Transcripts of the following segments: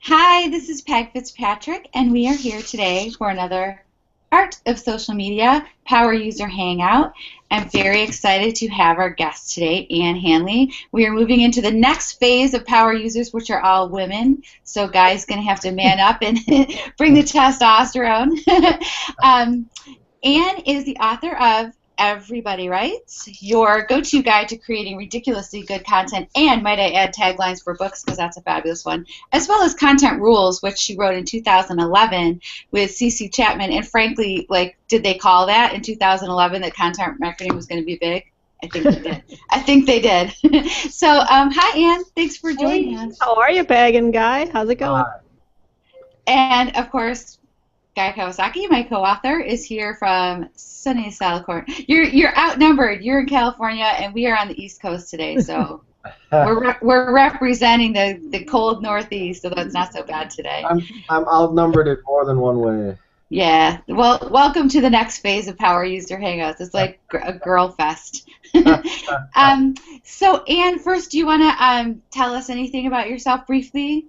Hi, this is Peg Fitzpatrick, and we are here today for another Art of Social Media Power User Hangout. I'm very excited to have our guest today, Ann Handley. We are moving into the next phase of power users, which are all women. So guys going to have to man up and bring the testosterone. Ann is the author of Everybody Writes, your go-to guide to creating ridiculously good content, and might I add taglines for books because that's a fabulous one, as well as Content Rules, which she wrote in 2011 with CC Chapman. And frankly, like, did they call that in 2011 that content marketing was going to be big? I think they did. I think they did. So, hi, Ann. Thanks for joining us. How are you, Peg and Guy? How's it going? And, of course, Guy Kawasaki, my co-author, is here from sunny South California. You're outnumbered. You're in California, and we are on the East Coast today, so we're representing the cold Northeast, so that's not so bad today. I'm outnumbered in more than one way. Yeah. Well, welcome to the next phase of Power User Hangouts. It's like a girl fest. So, Ann, first, do you want to tell us anything about yourself briefly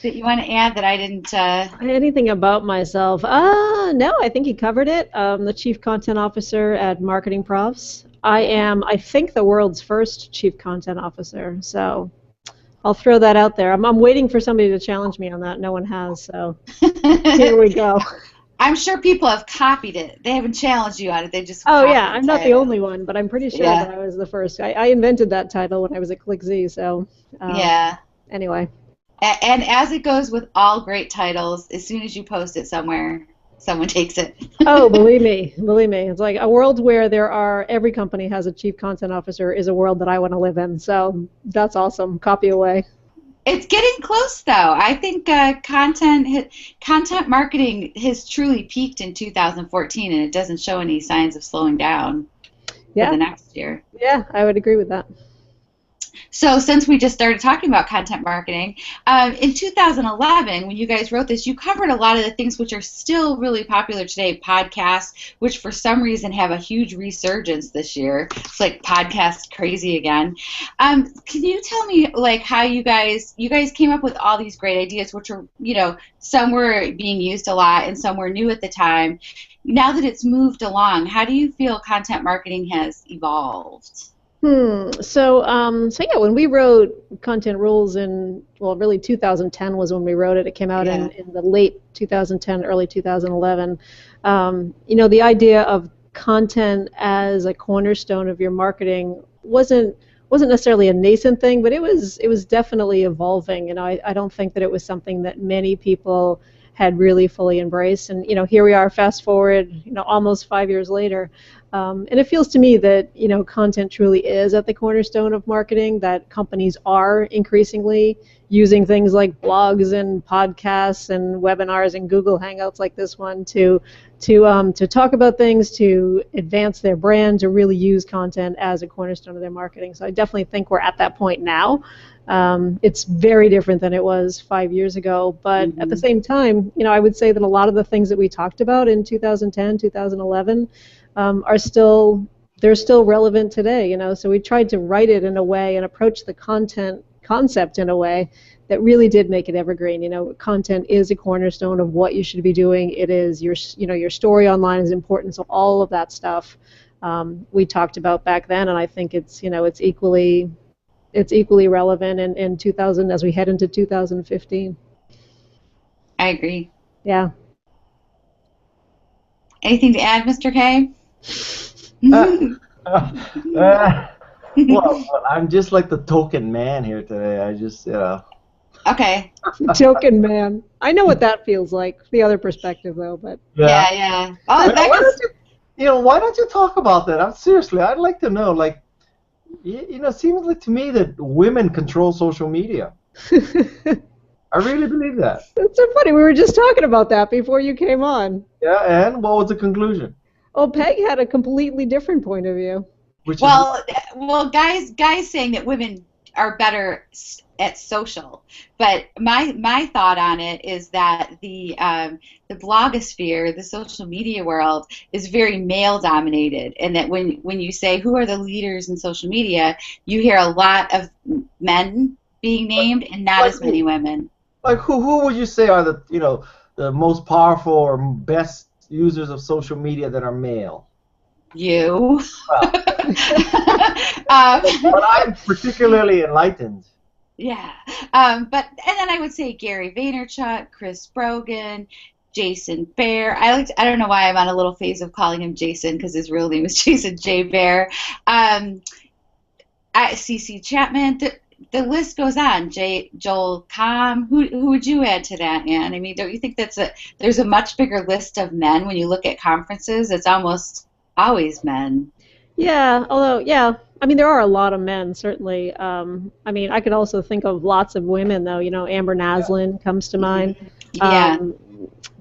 that you want to add that I didn't? Anything about myself? No, I think you covered it. I'm the Chief Content Officer at Marketing Profs. I am, I think, the world's first Chief Content Officer, so I'll throw that out there. I'm waiting for somebody to challenge me on that. No one has, so here we go. I'm sure people have copied it. They haven't challenged you on it. They just yeah, I'm not the only one, but I'm pretty sure that I was the first. I invented that title when I was at ClickZ, so yeah. Anyway. And as it goes with all great titles, as soon as you post it somewhere, someone takes it. Oh, believe me. It's like a world where every company has a chief content officer is a world that I want to live in. So that's awesome. Copy away. It's getting close, though. I think content marketing has truly peaked in 2014, and it doesn't show any signs of slowing down for the next year. Yeah, I would agree with that. So since we just started talking about content marketing, in 2011, when you guys wrote this, you covered a lot of the things which are still really popular today, podcasts, which for some reason have a huge resurgence this year. It's like podcast crazy again. Can you tell me, like, how you guys came up with all these great ideas, which are, some were being used a lot and some were new at the time. Now that it's moved along, how do you feel content marketing has evolved? So yeah, when we wrote Content Rules really 2010 was when we wrote it. It came out in the late 2010, early 2011. The idea of content as a cornerstone of your marketing wasn't necessarily a nascent thing, but it was definitely evolving. I don't think that it was something that many people had really fully embraced. And here we are, fast forward, almost 5 years later. And it feels to me that content truly is at the cornerstone of marketing, that companies are increasingly using things like blogs and podcasts and webinars and Google Hangouts like this one to talk about things, to advance their brand, to really use content as a cornerstone of their marketing. So I definitely think we're at that point now. It's very different than it was 5 years ago, but at the same time, I would say that a lot of the things that we talked about in 2010, 2011 they're still relevant today, So we tried to write it in a way and approach the content concept in a way that really did make it evergreen. Content is a cornerstone of what you should be doing. It is your story online is important. So all of that stuff we talked about back then, and I think it's equally relevant in 2000 as we head into 2015. I agree. Yeah. Anything to add, Mr. K? Well, I'm just like the token man here today. I just, Okay. Token man. I know what that feels like. The other perspective, though, but. Yeah. Oh, why don't you talk about that? Seriously, I'd like to know. Like, it seems like to me that women control social media. I really believe that. That's so funny. We were just talking about that before you came on. Yeah, and what was the conclusion? Well, Peg had a completely different point of view. Well, guys saying that women are better at social, but my thought on it is that the blogosphere, the social media world, is very male dominated, and that when you say who are the leaders in social media, you hear a lot of men being named and not as many women. Like who would you say are the most powerful or best users of social media that are male? You. Well, um, but I'm particularly enlightened. yeah. And then I would say Gary Vaynerchuk, Chris Brogan, Jason Bear. I don't know why I'm on a little phase of calling him Jason because his real name is Jason J. Bear. CC Chapman. The list goes on. Joel Comm. Who would you add to that, Ann? I mean, don't you think there's a much bigger list of men when you look at conferences? It's almost always men. Yeah, although, yeah, I mean, there are a lot of men, certainly. I mean, I could also think of lots of women, though. You know, Amber Naslin comes to mind. Yeah.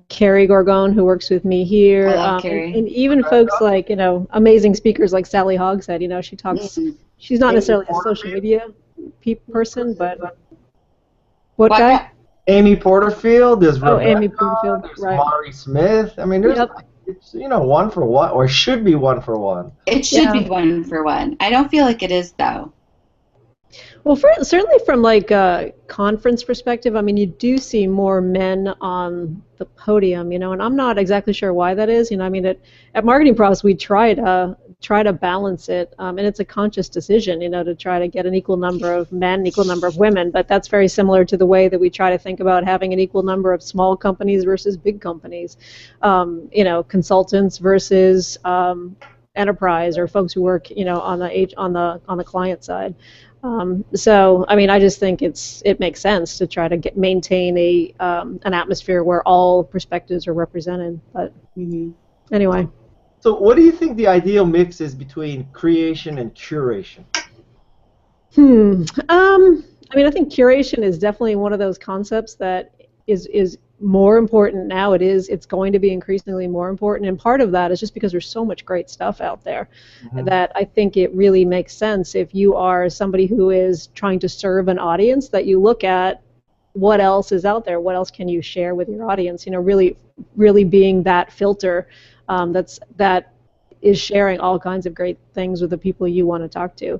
Carrie Gorgon, who works with me here. I love Carrie. And even folks like, amazing speakers like Sally Hogshead. She talks, she's not necessarily a social media person, but what guy? Amy Porterfield. There's Rebecca, Amy Porterfield, there's right. Mari Smith. I mean, there's it's one for one, or should be one for one. It should be one for one. I don't feel like it is though. Well, certainly from like a conference perspective, I mean, you do see more men on the podium, and I'm not exactly sure why that is. I mean, at Marketing Profs, we try to balance it, and it's a conscious decision, to try to get an equal number of men, equal number of women. But that's very similar to the way that we try to think about having an equal number of small companies versus big companies, consultants versus enterprise or folks who work, on the client side. So, I mean, I just think it makes sense to try to maintain an atmosphere where all perspectives are represented. But anyway. So, what do you think the ideal mix is between creation and curation? I mean, I think curation is definitely one of those concepts that is more important now. It's going to be increasingly more important, and part of that is just because there's so much great stuff out there that I think it really makes sense if you are somebody who is trying to serve an audience that you look at what else is out there, what else can you share with your audience, really being that filter that is sharing all kinds of great things with the people you want to talk to.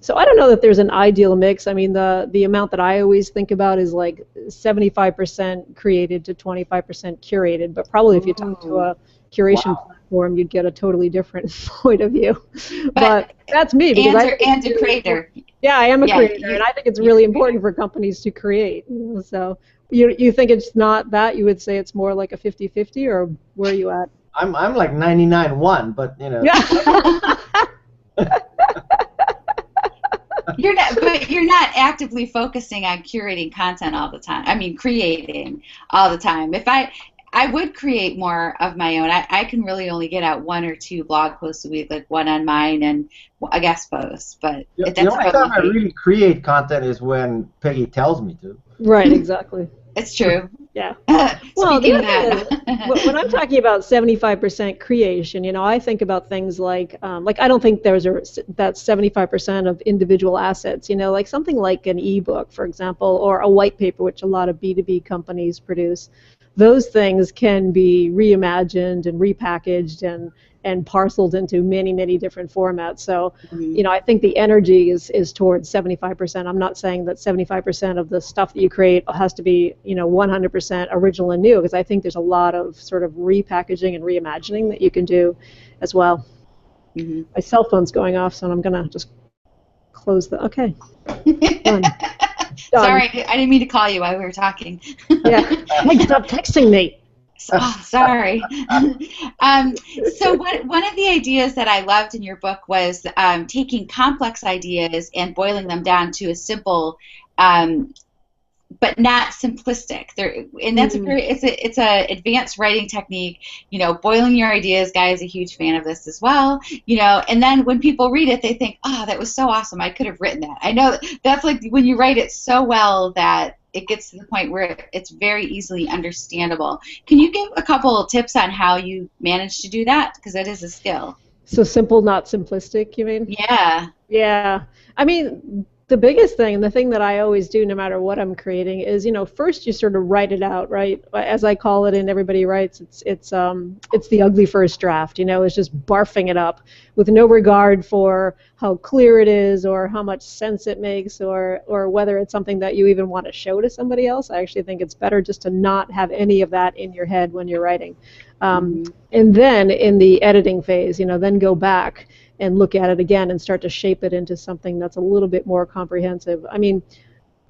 So I don't know that there's an ideal mix. I mean, the amount that I always think about is like 75% created to 25% curated, but probably if you talk to a curation platform, you'd get a totally different point of view. But that's me. Because and a creator. Yeah, I am a creator, and I think it's really important for companies to create. So you think it's not that? You would say it's more like a 50-50, or where are you at? I'm like 99-1, but You're not actively focusing on curating content all the time. I mean, creating all the time. If I would create more of my own. I can really only get out 1 or 2 blog posts a week, like one on mine and a guest post. But the only time I really create content is when Peggy tells me to. Right, exactly. It's true. Yeah. Well, the other thing is, when I'm talking about 75% creation, I think about things like I don't think that's 75% of individual assets, like something like an ebook, for example, or a white paper, which a lot of B2B companies produce. Those things can be reimagined and repackaged and parceled into many, many different formats. So, I think the energy is towards 75%. I'm not saying that 75% of the stuff that you create has to be, 100% original and new, because I think there's a lot of sort of repackaging and reimagining that you can do as well. My cell phone's going off, so I'm going to just close the, okay. Done. Sorry, I didn't mean to call you while we were talking. Yeah. Hey, stop texting me. Sorry. So one of the ideas that I loved in your book was taking complex ideas and boiling them down to a simple, but not simplistic. And that's it's a advanced writing technique. Boiling your ideas. Guy is a huge fan of this as well. And then when people read it, they think, "Oh, that was so awesome! I could have written that." I know that's like when you write it so well that it gets to the point where it's very easily understandable. Can you give a couple of tips on how you manage to do that? Because that is a skill. So simple, not simplistic, you mean? Yeah. Yeah. I mean, the biggest thing, and the thing that I always do no matter what I'm creating is, first you sort of write it out, right? As I call it, and everybody writes, it's the ugly first draft. It's just barfing it up with no regard for how clear it is or how much sense it makes or whether it's something that you even want to show to somebody else. I actually think it's better just to not have any of that in your head when you're writing. And then in the editing phase, then go back and look at it again and start to shape it into something that's a little bit more comprehensive. I mean,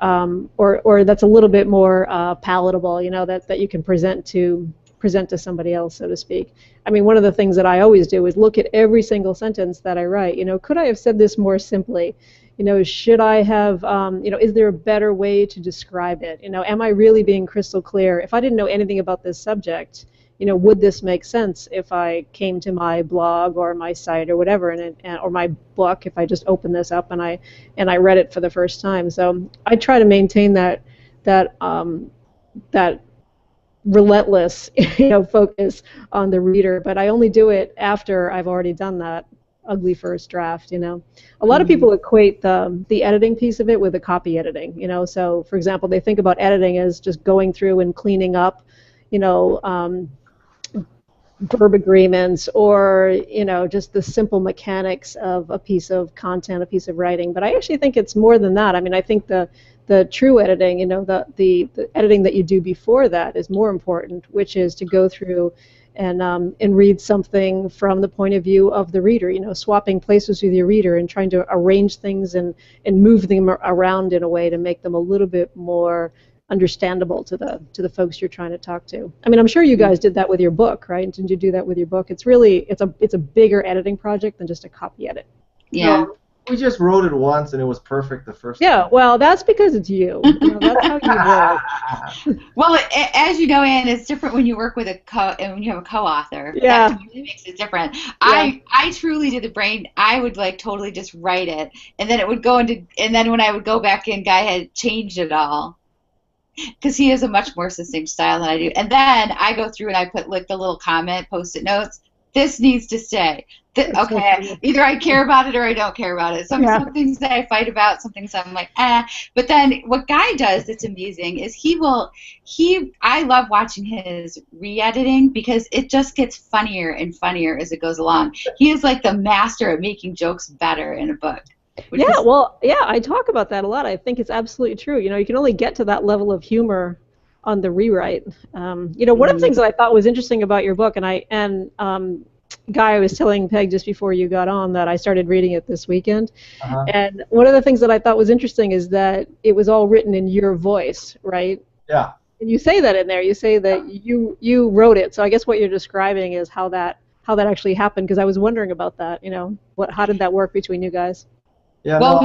or that's a little bit more palatable, that you can present to somebody else, so to speak. I mean, one of the things that I always do is look at every single sentence that I write. Could I have said this more simply? Should I have, is there a better way to describe it? Am I really being crystal clear? If I didn't know anything about this subject, would this make sense if I came to my blog or my site or whatever, or my book, if I just opened this up and I read it for the first time? So I try to maintain that relentless, focus on the reader, but I only do it after I've already done that ugly first draft. A lot of people equate the editing piece of it with the copy editing. So for example, they think about editing as just going through and cleaning up, verb agreements or just the simple mechanics of a piece of content, a piece of writing. But I actually think it's more than that. I mean, I think the true editing, the editing that you do before that is more important, which is to go through and read something from the point of view of the reader, swapping places with your reader and trying to arrange things and move them around in a way to make them a little bit more understandable to the folks you're trying to talk to. I mean, I'm sure you guys did that with your book, right? Didn't you do that with your book? It's a bigger editing project than just a copy edit. Yeah. We just wrote it once and it was perfect the first time. Yeah, well, that's because it's you. That's how you work. Well, as you know, Anne, it's different when you work with and when you have a co-author. Yeah. That really makes it different. Yeah. I truly did the brain. I would totally just write it, and then it would go into, and then when I would go back in, Guy had changed it all. Because he has a much more succinct style than I do. And then I go through and I put the little comment, post-it notes. This needs to stay. Okay, either I care about it or I don't care about it. Some things that I fight about, some things I'm like, eh. But then what Guy does that's amazing is I love watching his re-editing because it just gets funnier and funnier as it goes along. He is like the master at making jokes better in a book. I talk about that a lot. I think it's absolutely true. You can only get to that level of humor on the rewrite. One of the things that I thought was interesting about your book, and Guy, I was telling Peg just before you got on that I started reading it this weekend, and one of the things that I thought was interesting is that it was all written in your voice, right? Yeah. And you say that in there. You say that you wrote it. So I guess what you're describing is how that actually happened, because I was wondering about that. How did that work between you guys? Yeah, well,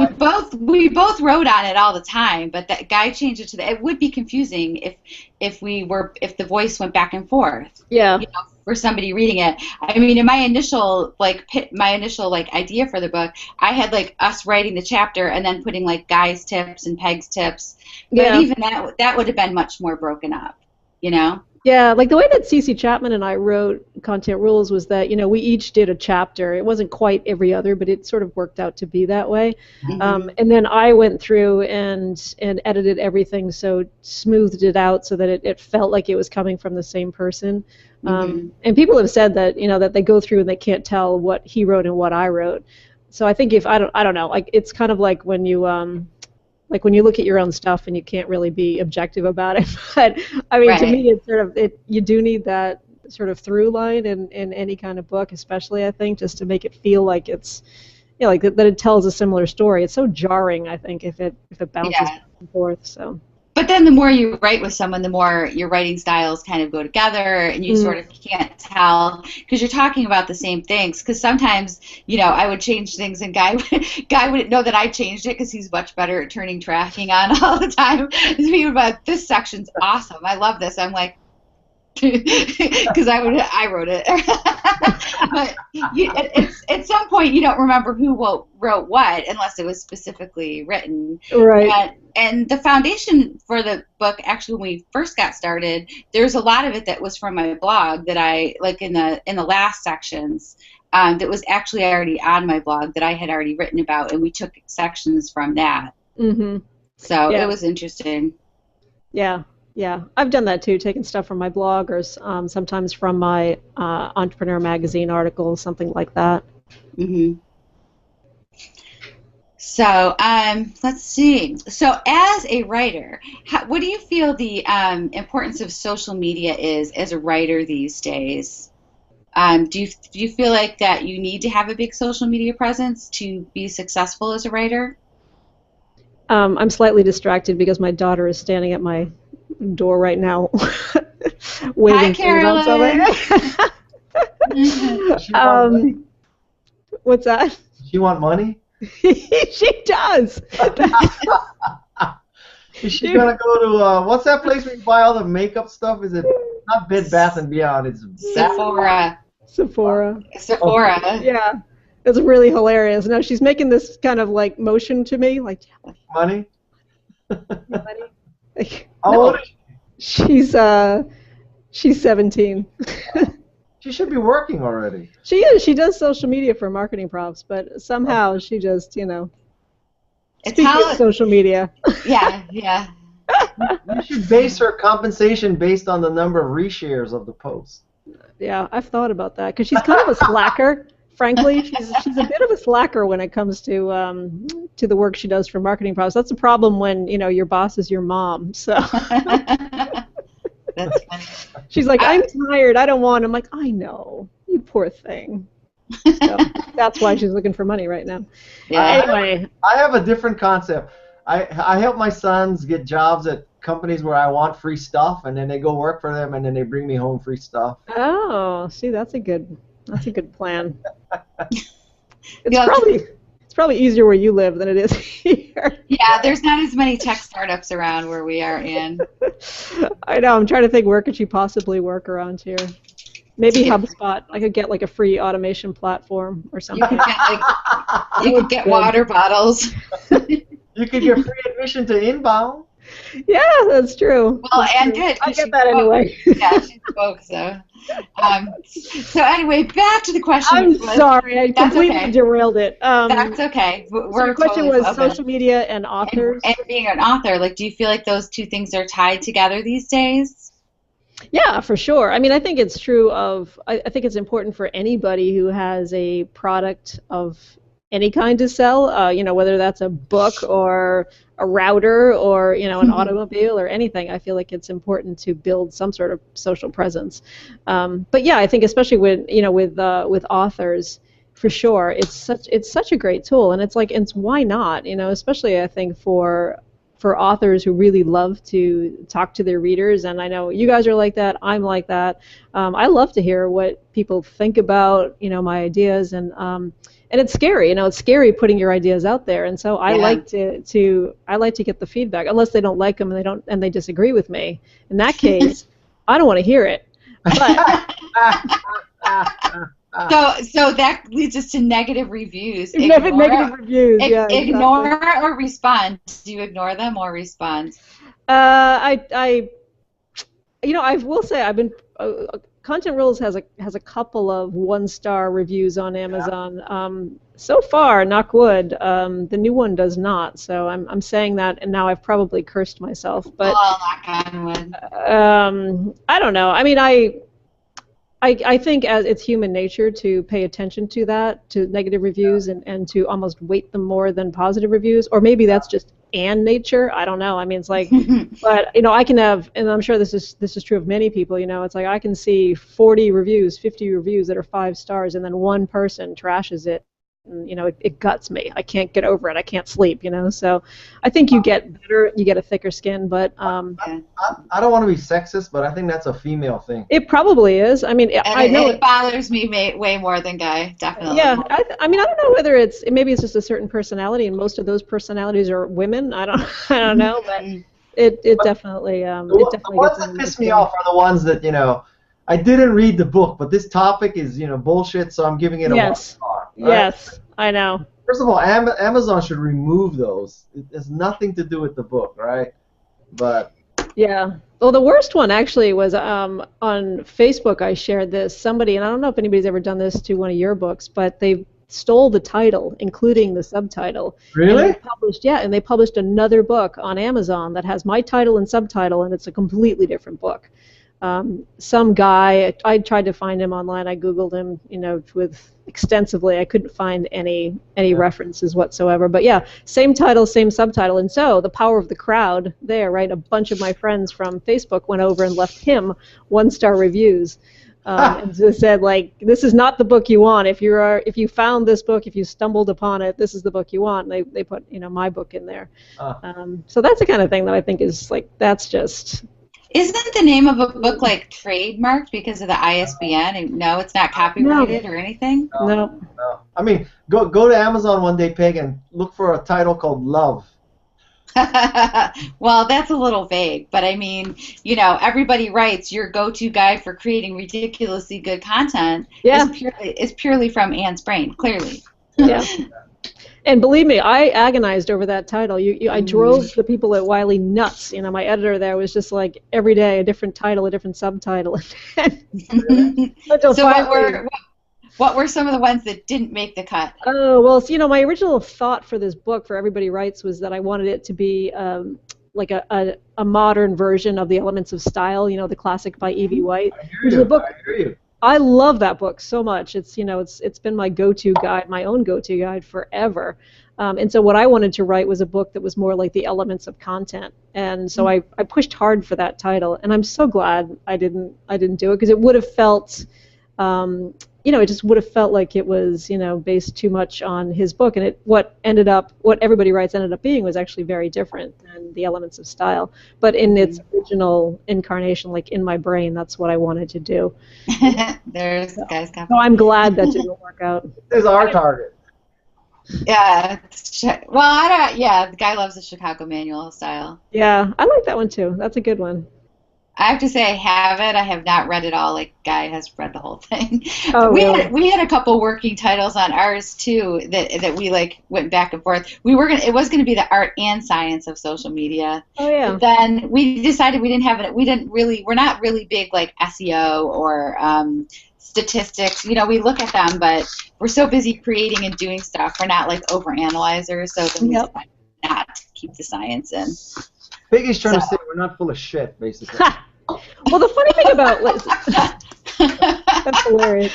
we both wrote on it all the time, but that Guy changed it to it would be confusing if the voice went back and forth. Yeah. For somebody reading it. I mean, in my initial idea for the book, I had us writing the chapter and then putting Guy's tips and Peg's tips. But even that would have been much more broken up, Yeah, the way that CC Chapman and I wrote Content Rules was that, we each did a chapter. It wasn't quite every other, but it sort of worked out to be that way. Mm-hmm. And then I went through and edited everything, so smoothed it out so that it felt like it was coming from the same person. And people have said that, that they go through and they can't tell what he wrote and what I wrote. So I think I don't know, it's kind of like when you when you look at your own stuff and you can't really be objective about it. But I mean, to me, it's sort of you do need that sort of through line in any kind of book, especially I think, just to make it feel like it's that it tells a similar story. It's so jarring, I think, if it bounces back and forth. So. But then the more you write with someone, the more your writing styles kind of go together, and you sort of can't tell because you're talking about the same things. Because sometimes, I would change things, and Guy wouldn't know that I changed it because he's much better at turning tracking on all the time. He would be like, "This section's awesome. I love this." I'm like, because I wrote it. But at some point you don't remember who wrote what unless it was specifically written. Right. And the foundation for the book, actually, when we first got started, there's a lot of it that was from my blog that I in the last sections. That was actually already on my blog that I had already written about, and we took sections from that. Mm-hmm. So Yeah. it was interesting. Yeah. Yeah. I've done that too, taken stuff from my blog or sometimes from my Entrepreneur Magazine articles, something like that. Hmm. So let's see. So as a writer, what do you feel the importance of social media is as a writer these days? Do you feel like that you need to have a big social media presence to be successful as a writer? I'm slightly distracted because my daughter is standing at my door right now, Hi, waving things about Carolyn. something. Does she want money? What's that? Does she want money? She does. Is she gonna go to what's that place where you buy all the makeup stuff? Is it not Bed Bath and Beyond? It's Sephora. Sephora. Sephora. Yeah, it's really hilarious. No, she's making this kind of like motion to me, like money. money. Like, How old is she? She's 17. She should be working already. She is. She does social media for marketing props, but somehow she just, It's speaking how, of social media. yeah, yeah. You should base her compensation based on the number of reshares of the post. Yeah, I've thought about that because she's kind of a slacker. Frankly, she's a bit of a slacker when it comes to the work she does for marketing props. That's a problem when your boss is your mom. So That's funny. she's like, I'm tired. I don't want. I'm like, I know, you poor thing. So that's why she's looking for money right now. Yeah. Anyway, I have a different concept. I help my sons get jobs at companies where I want free stuff, and then they go work for them, and then they bring me home free stuff. oh, see, that's a good plan. Yeah. It's probably easier where you live than it is here. Yeah, there's not as many tech startups around where we are in. I know. I'm trying to think, where could she possibly work around here? Maybe HubSpot. I could get like a free automation platform or You something. could get water bottles. You could get free admission to Inbound. Yeah, that's true. Well, That's and true. good. I 'cause get she that spoke. anyway. Yeah, she spoke. So anyway, back to the question. I'm which was- sorry, I That's completely okay. derailed it. That's okay. So We're your question totally was open. social media and authors. And being an author, like, do you feel like those two things are tied together these days? Yeah, for sure. I mean, I think it's true of, I think it's important for anybody who has a product of any kind to sell, whether that's a book or a router or, an automobile or anything. I feel like it's important to build some sort of social presence. But yeah, I think especially with authors, for sure, it's such a great tool, and it's why not, especially I think for authors who really love to talk to their readers, and I know you guys are like that, I'm like that. I love to hear what people think about, my ideas, and it's scary, it's scary putting your ideas out there, and so I like to get the feedback, unless they don't like them and they disagree with me. In that case, I don't want to hear it. But So that leads us to negative reviews. negative reviews. Yeah, Ignore or respond. Do you ignore them or respond? I will say I've been. Content Rules has a couple of 1-star reviews on Amazon. So far, knock wood, the new one does not. So I'm saying that, and now I've probably cursed myself. But knock on wood. I don't know. I mean, I think as it's human nature to pay attention to that, to negative reviews, and to almost weight them more than positive reviews, or maybe that's just nature. I don't know. I mean, it's like, but I can have, and I'm sure this is true of many people. It's like I can see 40 reviews, 50 reviews that are 5 stars, and then one person trashes it. And, it guts me. I can't get over it. I can't sleep. So I think you get better, you get a thicker skin. But I don't want to be sexist, but I think that's a female thing. it probably is. I mean, I know it bothers me way more than Guy, definitely. Yeah, I mean, I don't know whether maybe it's just a certain personality, and most of those personalities are women. I don't know, but it definitely The ones that piss me off are the ones that I didn't read the book, but this topic is bullshit, so I'm giving it a 1 star. Right? Yes, I know. First of all, Amazon should remove those. It has nothing to do with the book, right? But yeah. Well, the worst one actually was on Facebook. I shared this. Somebody, and I don't know if anybody's ever done this to one of your books, but they stole the title, including the subtitle. Really? And they published another book on Amazon that has my title and subtitle, and it's a completely different book. Some guy, I tried to find him online. I Googled him, with extensively. I couldn't find any references whatsoever. But yeah, same title, same subtitle. And so the power of the crowd there, right? A bunch of my friends from Facebook went over and left him 1-star reviews. And so said, like, this is not the book you want. If you found this book, if you stumbled upon it, this is the book you want. And they put, my book in there. So that's the kind of thing that I think is like, that's just. Isn't the name of a book like trademarked because of the ISBN? No, it's not copyrighted or anything? No. I mean, go to Amazon one day, Peg, and look for a title called Love. Well, that's a little vague, but I mean, everybody writes your go-to guide for creating ridiculously good content is purely from Anne's brain, clearly. Yeah. And believe me, I agonized over that title. I drove the people at Wiley nuts. My editor there was just like every day a different title, a different subtitle. So what were some of the ones that didn't make the cut? Oh, well, my original thought for this book, for Everybody Writes, was that I wanted it to be like a modern version of The Elements of Style, the classic by Evie White. I hear you. I love that book so much. It's it's been my go-to guide, my own go-to guide forever. And so what I wanted to write was a book that was more like the elements of content. And so I pushed hard for that title, and I'm so glad I didn't do it, because it would have felt it just would have felt like it was based too much on his book, and what Everybody Writes ended up being was actually very different than The Elements of Style. But in its original incarnation, like in my brain, that's what I wanted to do. There's the guy's copy. So I'm glad that didn't work out. There's our target. Yeah. Well, the guy loves the Chicago Manual style. Yeah, I like that one too. That's a good one. I have to say I have it. I have not read it all. Like, Guy has read the whole thing. Oh, really? We had a couple working titles on ours too that we like went back and forth. It was gonna be the art and science of social media. Oh yeah. But then we decided we didn't have it. We're not really big like SEO or statistics. We look at them, but we're so busy creating and doing stuff. We're not like overanalyzers. So then we decided not to keep the science in. Peggy's trying to say we're not full of shit, basically. Well, the funny thing about that's hilarious.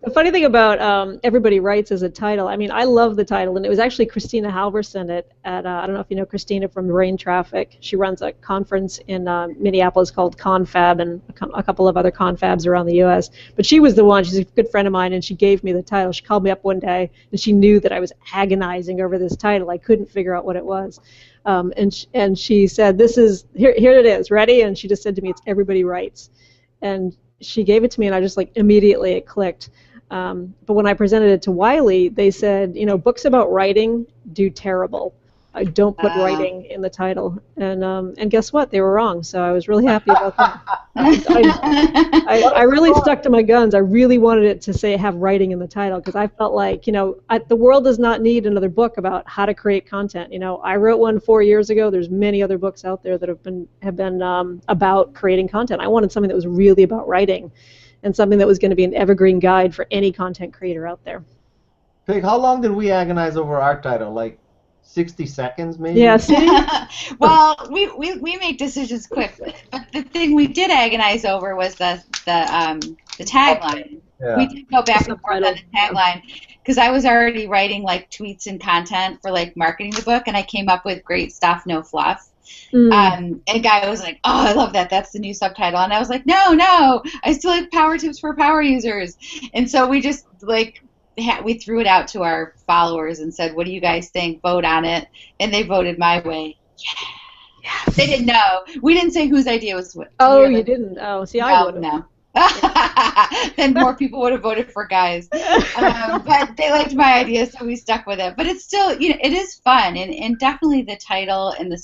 The funny thing about Everybody Writes as a title, I mean, I love the title, and it was actually Christina Halverson at I don't know if you know Christina from Rain Traffic. She runs a conference in Minneapolis called Confab, and a couple of other confabs around the U.S. But she was the one. She's a good friend of mine, and she gave me the title. She called me up one day, and she knew that I was agonizing over this title. I couldn't figure out what it was. And she said, "This is here it is, ready?" And she just said to me, "It's Everybody Writes." And she gave it to me, and I just like immediately it clicked. But when I presented it to Wiley, they said, books about writing do terrible. I don't put writing in the title, and guess what? They were wrong. So I was really happy about that. I really stuck to my guns. I really wanted it to have writing in the title, because I felt like the world does not need another book about how to create content. I wrote one 4 years ago. There's many other books out there that have been about creating content. I wanted something that was really about writing, and something that was going to be an evergreen guide for any content creator out there. Peg, how long did we agonize over our title? Like 60 seconds, maybe? Yeah, see? Well, we make decisions quick, but the thing we did agonize over was the tagline. Yeah. We did go back and forth on the tagline, because I was already writing like tweets and content for like marketing the book, and I came up with great stuff, no fluff. And a guy was like, "Oh, I love that. That's the new subtitle." And I was like, No, I still like power tips for power users. And so we just like we threw it out to our followers and said, "What do you guys think? Vote on it." And they voted my way. Yeah. They didn't know. We didn't say whose idea was what. Oh, you didn't? Oh, see, I would have. No. Then more people would have voted for Guys. But they liked my idea, so we stuck with it. But it's still, it is fun, and definitely the title and the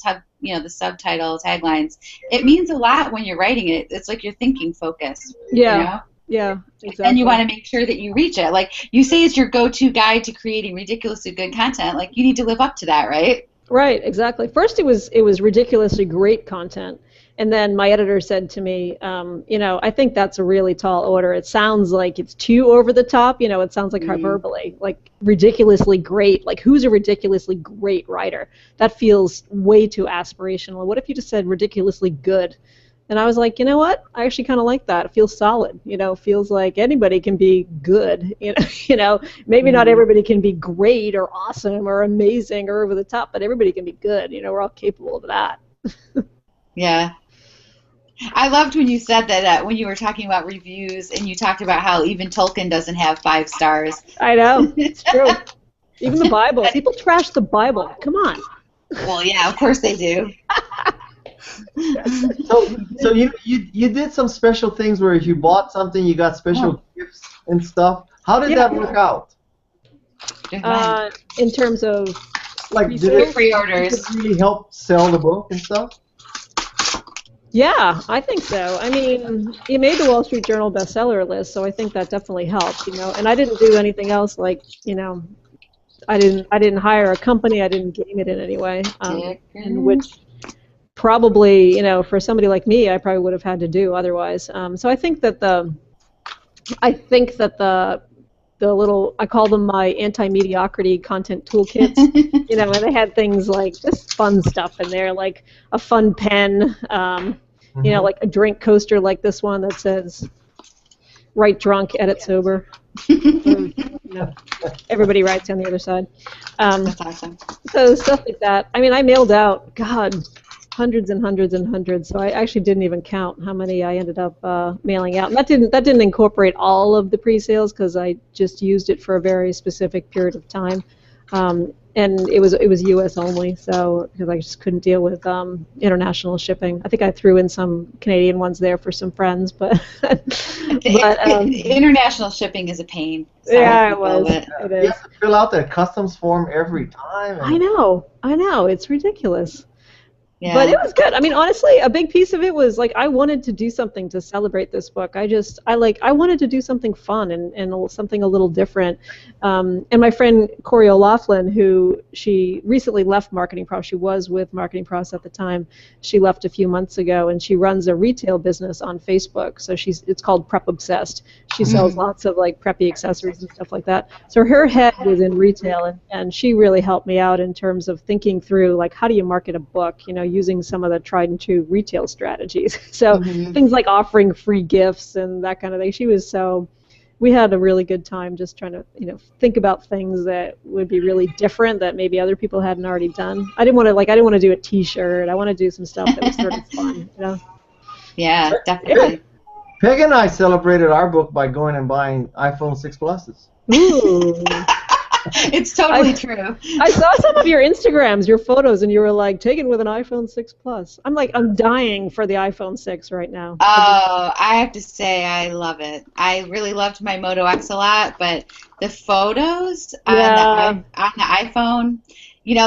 subtitle, taglines, it means a lot when you're writing it. It's like you're thinking focus. Yeah. Yeah, exactly. And you want to make sure that you reach it. Like, you say it's your go-to guide to creating ridiculously good content. Like, you need to live up to that, right? Right, exactly. First, it was ridiculously great content, and then my editor said to me, I think that's a really tall order. It sounds like it's too over the top. It sounds like hyperbole, like ridiculously great. Like, who's a ridiculously great writer? That feels way too aspirational. What if you just said ridiculously good? And I was like, you know what? I actually kind of like that. It feels solid. Feels like anybody can be good. Maybe not everybody can be great or awesome or amazing or over the top, but everybody can be good. We're all capable of that. Yeah. I loved when you said that when you were talking about reviews and you talked about how even Tolkien doesn't have 5 stars. I know. It's true. Even the Bible. People trash the Bible. Come on. Well, yeah, of course they do. So you did some special things where if you bought something, you got special gifts and stuff. How did that work out? In terms of did it pre-orders really help sell the book and stuff? Yeah, I think so. I mean, you made the Wall Street Journal bestseller list, so I think that definitely helped. And I didn't do anything else like I didn't hire a company. I didn't game it in any way, and which probably, for somebody like me, I probably would have had to do otherwise. So I think that the little, I call them my anti-mediocrity content toolkits, and they had things like just fun stuff in there, like a fun pen, like a drink coaster like this one that says, write drunk, edit sober. Everybody writes on the other side. That's awesome. So stuff like that. I mean, I mailed out, hundreds and hundreds and hundreds. So I actually didn't even count how many I ended up mailing out. And that didn't incorporate all of the pre-sales because I just used it for a very specific period of time. And it was U.S. only, so because I just couldn't deal with international shipping. I think I threw in some Canadian ones there for some friends, but international shipping is a pain. Yeah, it was. It is. You have to fill out that customs form every time. I know. It's ridiculous. Yeah. But it was good. I mean, honestly, a big piece of it was like I wanted to do something to celebrate this book. I wanted to do something fun and something a little different. And my friend Corey O'Loughlin, who she recently left Marketing Pro, she was with Marketing Pros at the time. She left a few months ago, and she runs a retail business on Facebook. So it's called Prep Obsessed. She sells lots of like preppy accessories and stuff like that. So her head was in retail, and she really helped me out in terms of thinking through like how do you market a book, using some of the tried and true retail strategies. So things like offering free gifts and that kind of thing. We had a really good time just trying to, think about things that would be really different that maybe other people hadn't already done. I didn't want to do a T-shirt. I want to do some stuff that was sort of fun, Yeah, definitely. Peg and I celebrated our book by going and buying iPhone 6 Pluses. Ooh. It's totally true. I saw some of your Instagrams, your photos, and you were like, taken with an iPhone 6 Plus. I'm dying for the iPhone 6 right now. Oh, I have to say I love it. I really loved my Moto X a lot, but the photos on the iPhone,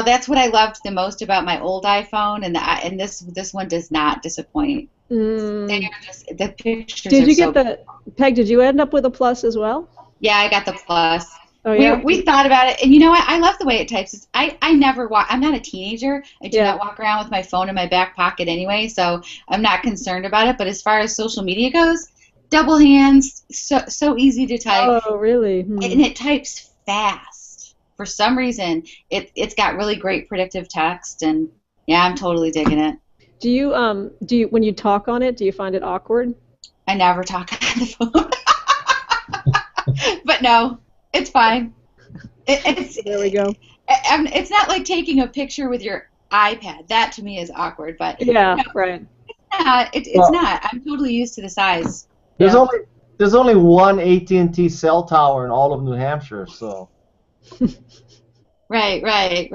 that's what I loved the most about my old iPhone, and this one does not disappoint. The pictures Did you get Peg, did you end up with a Plus as well? Yeah, I got the Plus. Oh, yeah? We thought about it, and you know what? I love the way it types. I never walk. I'm not a teenager. I do not walk around with my phone in my back pocket anyway, so I'm not concerned about it. But as far as social media goes, double hands, so easy to type. Oh, really? And it types fast. For some reason, it's got really great predictive text, and yeah, I'm totally digging it. Do you when you talk on it, do you find it awkward? I never talk on the phone. But no. It's fine. There we go. It's not like taking a picture with your iPad. That to me is awkward. But right. It's not. I'm totally used to the size. There's only one AT&T cell tower in all of New Hampshire, so. Right. Okay,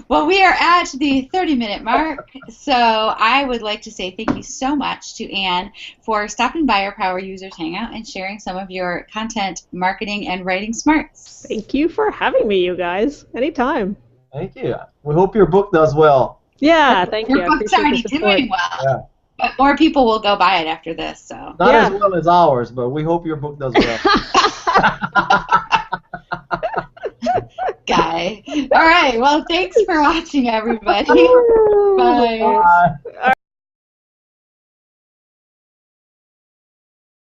well, we are at the 30-minute mark, so I would like to say thank you so much to Anne for stopping by our Power Users Hangout and sharing some of your content marketing and writing smarts. Thank you for having me, you guys. Anytime. Thank you. We hope your book does well. Yeah, thank you. Your book's already doing well. Yeah. But more people will go buy it after this, so. Not as well as ours, but we hope your book does well. guy. All right. Well, thanks for watching, everybody. Oh, Bye. Bye.